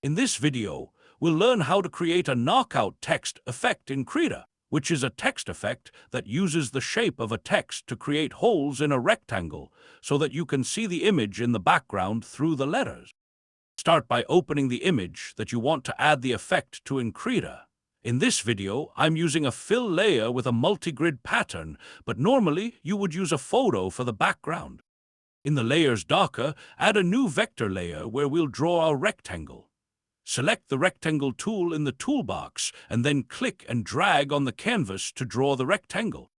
In this video, we'll learn how to create a knockout text effect in Krita, which is a text effect that uses the shape of a text to create holes in a rectangle so that you can see the image in the background through the letters. Start by opening the image that you want to add the effect to in Krita. In this video, I'm using a fill layer with a multi-grid pattern, but normally you would use a photo for the background. In the layers docker, add a new vector layer where we'll draw our rectangle. Select the rectangle tool in the toolbox and then click and drag on the canvas to draw the rectangle.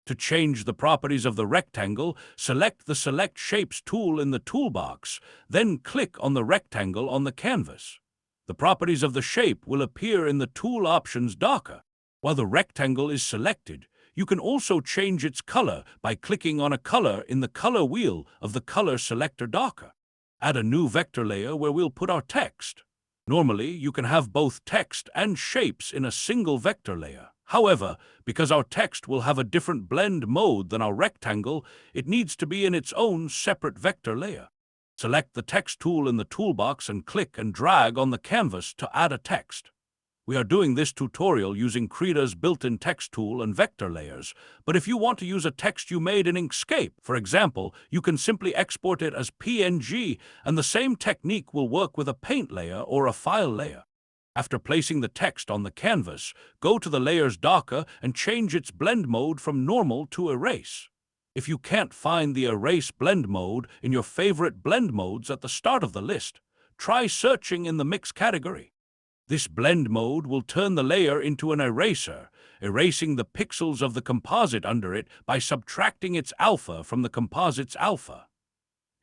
To change the properties of the rectangle, select the Select Shapes tool in the toolbox, then click on the rectangle on the canvas. The properties of the shape will appear in the Tool Options docker. While the rectangle is selected, you can also change its color by clicking on a color in the color wheel of the Color Selector docker. Add a new vector layer where we'll put our text. Normally, you can have both text and shapes in a single vector layer. However, because our text will have a different blend mode than our rectangle, it needs to be in its own separate vector layer. Select the Text tool in the toolbox and click and drag on the canvas to add a text. We are doing this tutorial using Krita's built-in text tool and vector layers, but if you want to use a text you made in Inkscape, for example, you can simply export it as PNG, and the same technique will work with a paint layer or a file layer. After placing the text on the canvas, go to the Layers docker and change its blend mode from Normal to Erase. If you can't find the Erase blend mode in your favorite blend modes at the start of the list, try searching in the Mix category. This blend mode will turn the layer into an eraser, erasing the pixels of the composite under it by subtracting its alpha from the composite's alpha.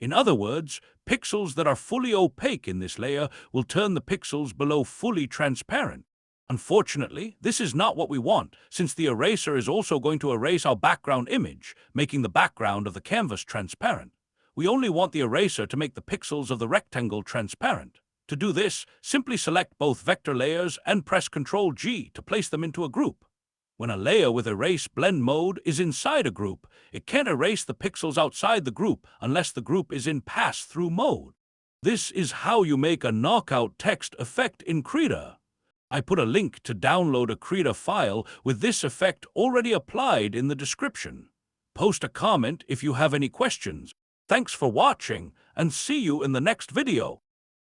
In other words, pixels that are fully opaque in this layer will turn the pixels below fully transparent. Unfortunately, this is not what we want, since the eraser is also going to erase our background image, making the background of the canvas transparent. We only want the eraser to make the pixels of the rectangle transparent. To do this, simply select both vector layers and press Ctrl-G to place them into a group. When a layer with Erase blend mode is inside a group, it can't erase the pixels outside the group unless the group is in pass-through mode. This is how you make a knockout text effect in Krita. I put a link to download a Krita file with this effect already applied in the description. Post a comment if you have any questions. Thanks for watching, and see you in the next video.